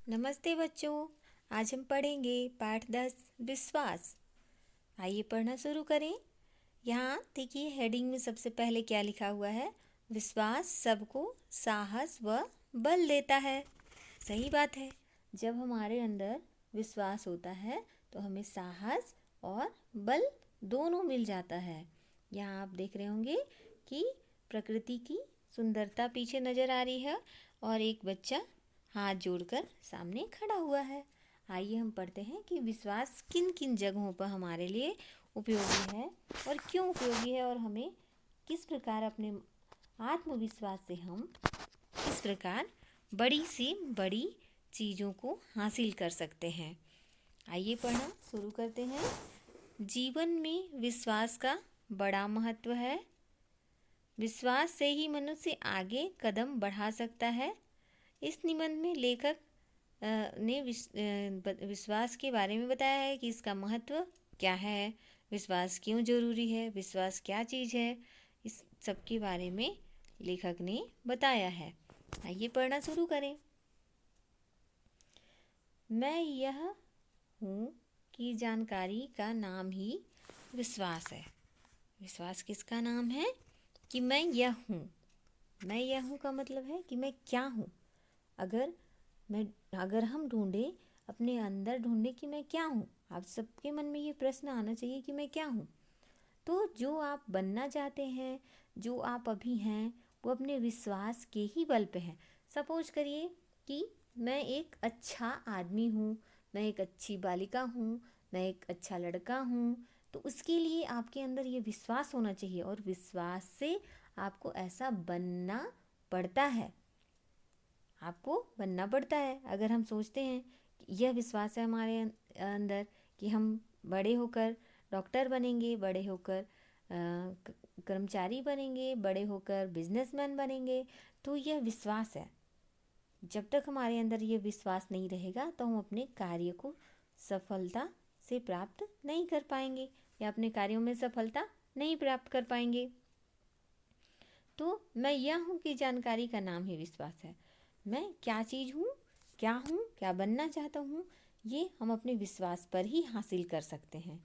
नमस्ते बच्चों। आज हम पढ़ेंगे पाठ 10 विश्वास। आइए पढ़ना शुरू करें। यहाँ देखिए हेडिंग में सबसे पहले क्या लिखा हुआ है। विश्वास सबको साहस व बल देता है। सही बात है। जब हमारे अंदर विश्वास होता है तो हमें साहस और बल दोनों मिल जाता है। यहाँ आप देख रहे होंगे कि प्रकृति की सुंदरता पीछे नज़र आ रही है और एक बच्चा हाथ जोड़कर सामने खड़ा हुआ है। आइए हम पढ़ते हैं कि विश्वास किन किन जगहों पर हमारे लिए उपयोगी है और क्यों उपयोगी है और हमें किस प्रकार अपने आत्मविश्वास से हम किस प्रकार बड़ी से बड़ी चीज़ों को हासिल कर सकते हैं। आइए पढ़ना शुरू करते हैं। जीवन में विश्वास का बड़ा महत्व है। विश्वास से ही मनुष्य आगे कदम बढ़ा सकता है। इस निबंध में लेखक ने विश्वास के बारे में बताया है कि इसका महत्व क्या है, विश्वास क्यों जरूरी है, विश्वास क्या चीज़ है, इस सब के बारे में लेखक ने बताया है। आइए पढ़ना शुरू करें। मैं यह हूँ कि जानकारी का नाम ही विश्वास है। विश्वास किसका नाम है कि मैं यह हूँ। मैं यह हूँ का मतलब है कि मैं क्या हूँ। अगर हम ढूंढें अपने अंदर ढूंढें कि मैं क्या हूँ, आप सबके मन में ये प्रश्न आना चाहिए कि मैं क्या हूँ। तो जो आप बनना चाहते हैं, जो आप अभी हैं, वो अपने विश्वास के ही बल पे हैं। सपोज करिए कि मैं एक अच्छा आदमी हूँ, मैं एक अच्छी बालिका हूँ, मैं एक अच्छा लड़का हूँ, तो उसके लिए आपके अंदर ये विश्वास होना चाहिए और विश्वास से आपको ऐसा बनना पड़ता है। आपको बनना पड़ता है। अगर हम सोचते हैं कि यह विश्वास है हमारे अंदर कि हम बड़े होकर डॉक्टर बनेंगे, बड़े होकर कर्मचारी बनेंगे, बड़े होकर बिजनेसमैन बनेंगे, तो यह विश्वास है। जब तक हमारे अंदर ये विश्वास नहीं रहेगा तो हम अपने कार्य को सफलता से प्राप्त नहीं कर पाएंगे या अपने कार्यों में सफलता नहीं प्राप्त कर पाएंगे। तो मैं यह हूँ कि जानकारी का नाम ही विश्वास है। मैं क्या चीज़ हूँ, क्या बनना चाहता हूँ, ये हम अपने विश्वास पर ही हासिल कर सकते हैं।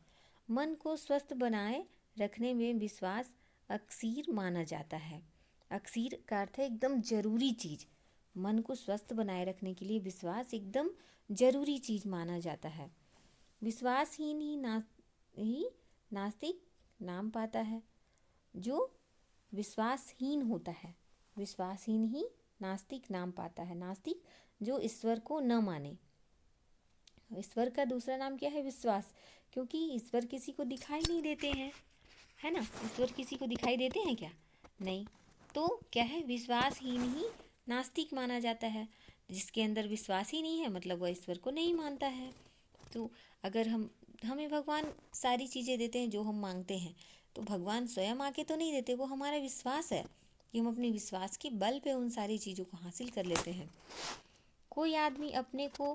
मन को स्वस्थ बनाए रखने में विश्वास अक्सीर माना जाता है। अक्सीर का अर्थ है एकदम जरूरी चीज़। मन को स्वस्थ बनाए रखने के लिए विश्वास एकदम जरूरी चीज़ माना जाता है। विश्वासहीन ही नास्तिक नाम पाता है। जो विश्वासहीन होता है, विश्वासहीन ही नास्तिक नाम पाता है। नास्तिक जो ईश्वर को न माने। ईश्वर का दूसरा नाम क्या है? विश्वास। क्योंकि ईश्वर किसी को दिखाई नहीं देते हैं, है ना। ईश्वर किसी को दिखाई देते हैं क्या? नहीं। तो क्या है? विश्वासहीन ही नास्तिक माना जाता है। जिसके अंदर विश्वास ही नहीं है मतलब वह ईश्वर को नहीं मानता है। तो अगर हमें भगवान सारी चीज़ें देते हैं जो हम मांगते हैं, तो भगवान स्वयं आके तो नहीं देते, वो हमारा विश्वास है कि हम अपने विश्वास के बल पे उन सारी चीज़ों को हासिल कर लेते हैं। कोई आदमी अपने को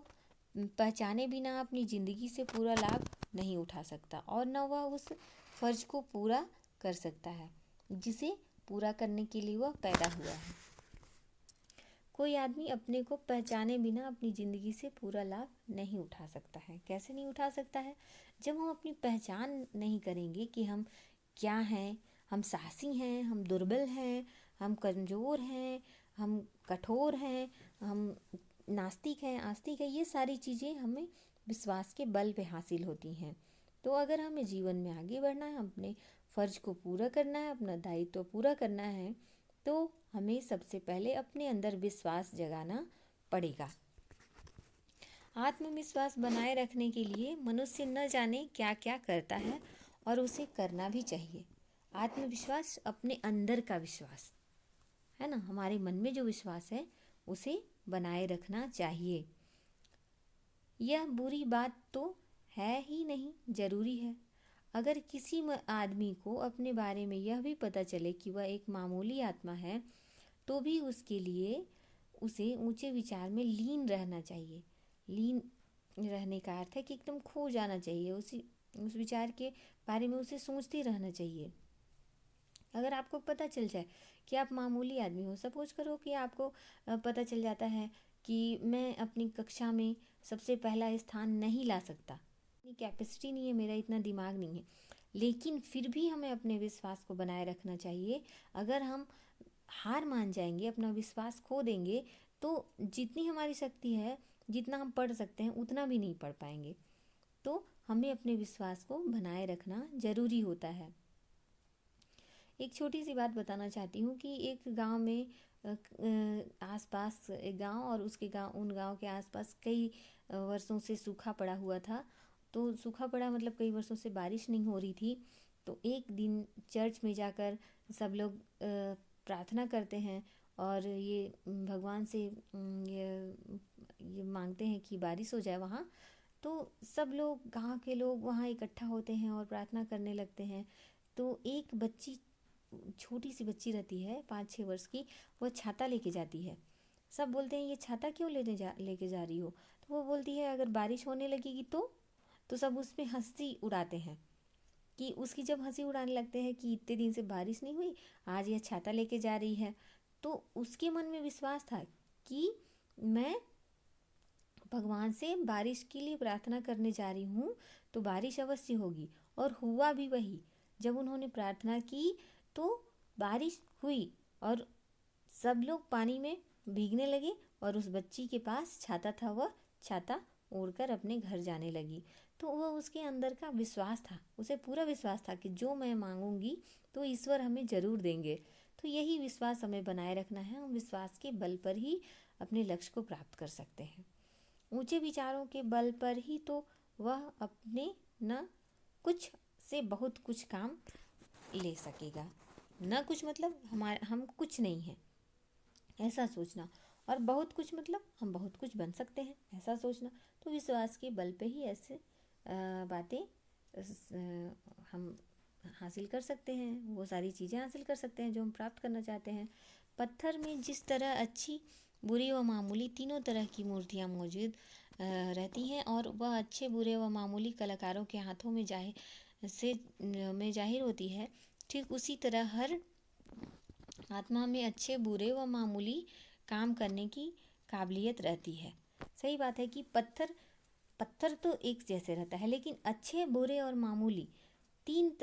पहचाने बिना अपनी ज़िंदगी से पूरा लाभ नहीं उठा सकता और न वह उस फर्ज को पूरा कर सकता है जिसे पूरा करने के लिए वह पैदा हुआ है। कोई आदमी अपने को पहचाने बिना अपनी ज़िंदगी से पूरा लाभ नहीं उठा सकता है। कैसे नहीं उठा सकता है? जब हम अपनी पहचान नहीं करेंगे कि हम क्या हैं, हम साहसी हैं, हम दुर्बल हैं, हम कमज़ोर हैं, हम कठोर हैं, हम नास्तिक हैं, आस्तिक है, ये सारी चीज़ें हमें विश्वास के बल पे हासिल होती हैं। तो अगर हमें जीवन में आगे बढ़ना है, अपने फ़र्ज को पूरा करना है, अपना दायित्व पूरा करना है, तो हमें सबसे पहले अपने अंदर विश्वास जगाना पड़ेगा। आत्मविश्वास बनाए रखने के लिए मनुष्य न जाने क्या क्या करता है और उसे करना भी चाहिए। आत्मविश्वास अपने अंदर का विश्वास है ना, हमारे मन में जो विश्वास है उसे बनाए रखना चाहिए। यह बुरी बात तो है ही नहीं, जरूरी है। अगर किसी आदमी को अपने बारे में यह भी पता चले कि वह एक मामूली आत्मा है, तो भी उसके लिए उसे ऊंचे विचार में लीन रहना चाहिए। लीन रहने का अर्थ है कि एकदम खो जाना चाहिए, उस विचार के बारे में उसे सोचते रहना चाहिए। अगर आपको पता चल जाए कि आप मामूली आदमी हो, सपोज करो कि आपको पता चल जाता है कि मैं अपनी कक्षा में सबसे पहला स्थान नहीं ला सकता, इतनी कैपेसिटी नहीं है, मेरा इतना दिमाग नहीं है, लेकिन फिर भी हमें अपने विश्वास को बनाए रखना चाहिए। अगर हम हार मान जाएंगे, अपना विश्वास खो देंगे, तो जितनी हमारी शक्ति है, जितना हम पढ़ सकते हैं उतना भी नहीं पढ़ पाएंगे। तो हमें अपने विश्वास को बनाए रखना ज़रूरी होता है। एक छोटी सी बात बताना चाहती हूँ कि एक गांव में आसपास एक गांव, और उसके गांव, उन गांव के आसपास कई वर्षों से सूखा पड़ा हुआ था। तो सूखा पड़ा मतलब कई वर्षों से बारिश नहीं हो रही थी। तो एक दिन चर्च में जाकर सब लोग प्रार्थना करते हैं और ये भगवान से ये मांगते हैं कि बारिश हो जाए वहाँ। तो सब लोग, गांव के लोग वहाँ इकट्ठा होते हैं और प्रार्थना करने लगते हैं। तो एक बच्ची, छोटी सी बच्ची रहती है 5-6 वर्ष की, वह छाता लेके जाती है। सब बोलते हैं ये छाता क्यों लेके जा रही हो? तो वो बोलती है अगर बारिश होने लगेगी तो सब उस पर हंसी उड़ाते हैं कि उसकी जब हंसी उड़ाने लगते हैं कि इतने दिन से बारिश नहीं हुई, आज यह छाता लेके जा रही है। तो उसके मन में विश्वास था कि मैं भगवान से बारिश के लिए प्रार्थना करने जा रही हूँ तो बारिश अवश्य होगी। और हुआ भी वही। जब उन्होंने प्रार्थना की तो बारिश हुई और सब लोग पानी में भीगने लगे, और उस बच्ची के पास छाता था, वह छाता ओढ़कर अपने घर जाने लगी। तो वह, उसके अंदर का विश्वास था, उसे पूरा विश्वास था कि जो मैं मांगूंगी तो ईश्वर हमें ज़रूर देंगे। तो यही विश्वास हमें बनाए रखना है। हम विश्वास के बल पर ही अपने लक्ष्य को प्राप्त कर सकते हैं। ऊंचे विचारों के बल पर ही तो वह अपने न कुछ से बहुत कुछ काम ले सकेगा। न कुछ मतलब हम कुछ नहीं हैं, ऐसा सोचना, और बहुत कुछ मतलब हम बहुत कुछ बन सकते हैं, ऐसा सोचना। तो विश्वास के बल पे ही ऐसे बातें हम हासिल कर सकते हैं, वो सारी चीज़ें हासिल कर सकते हैं जो हम प्राप्त करना चाहते हैं। पत्थर में जिस तरह अच्छी, बुरी व मामूली तीनों तरह की मूर्तियाँ मौजूद रहती हैं, और वह अच्छे, बुरे व मामूली कलाकारों के हाथों में जाहिर होती है, ठीक उसी तरह हर आत्मा में अच्छे, बुरे व मामूली काम करने की काबिलियत रहती है। सही बात है कि पत्थर तो एक जैसे रहता है, लेकिन अच्छे, बुरे और मामूली तीन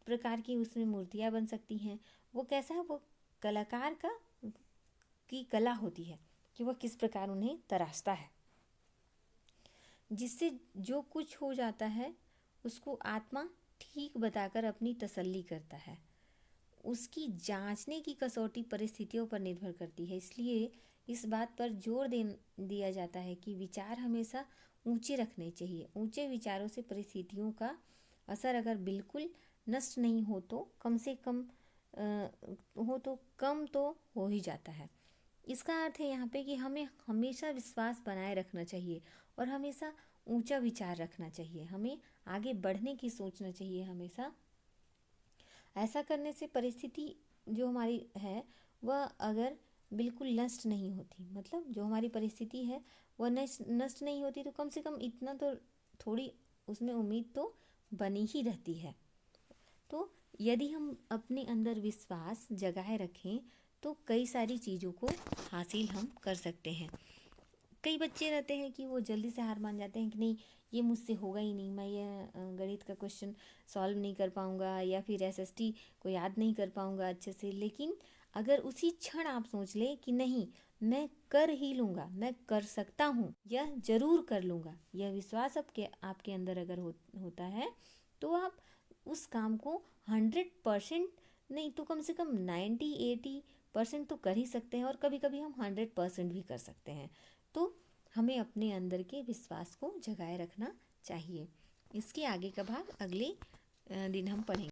प्रकार की उसमें मूर्तियाँ बन सकती हैं। वो कैसा है? वो कलाकार की कला होती है कि वह किस प्रकार उन्हें तराशता है, जिससे जो कुछ हो जाता है उसको आत्मा ठीक बताकर अपनी तसल्ली करता है। उसकी जांचने की कसौटी परिस्थितियों पर निर्भर करती है। इसलिए इस बात पर जोर दिया जाता है कि विचार हमेशा ऊंचे रखने चाहिए। ऊंचे विचारों से परिस्थितियों का असर अगर बिल्कुल नष्ट नहीं हो तो कम से कम कम तो हो ही जाता है। इसका अर्थ है यहाँ पे कि हमें हमेशा विश्वास बनाए रखना चाहिए और हमेशा ऊंचा विचार रखना चाहिए। हमें आगे बढ़ने की सोचना चाहिए हमेशा। ऐसा करने से परिस्थिति जो हमारी है वह अगर बिल्कुल नष्ट नहीं होती, मतलब जो हमारी परिस्थिति है वह नष्ट नहीं होती, तो कम से कम इतना तो थोड़ी उसमें उम्मीद तो बनी ही रहती है। तो यदि हम अपने अंदर विश्वास जगाए रखें तो कई सारी चीज़ों को हासिल हम कर सकते हैं। कई बच्चे रहते हैं कि वो जल्दी से हार मान जाते हैं कि नहीं, ये मुझसे होगा ही नहीं, मैं ये गणित का क्वेश्चन सॉल्व नहीं कर पाऊँगा, या फिर एसएसटी को याद नहीं कर पाऊँगा अच्छे से। लेकिन अगर उसी क्षण आप सोच लें कि नहीं, मैं कर ही लूँगा, मैं कर सकता हूँ, यह ज़रूर कर लूँगा, यह विश्वास आपके अंदर अगर होता है तो आप उस काम को 100% नहीं तो कम से कम 90-80% तो कर ही सकते हैं, और कभी कभी हम 100% भी कर सकते हैं। तो हमें अपने अंदर के विश्वास को जगाए रखना चाहिए। इसके आगे का भाग अगले दिन हम पढ़ेंगे।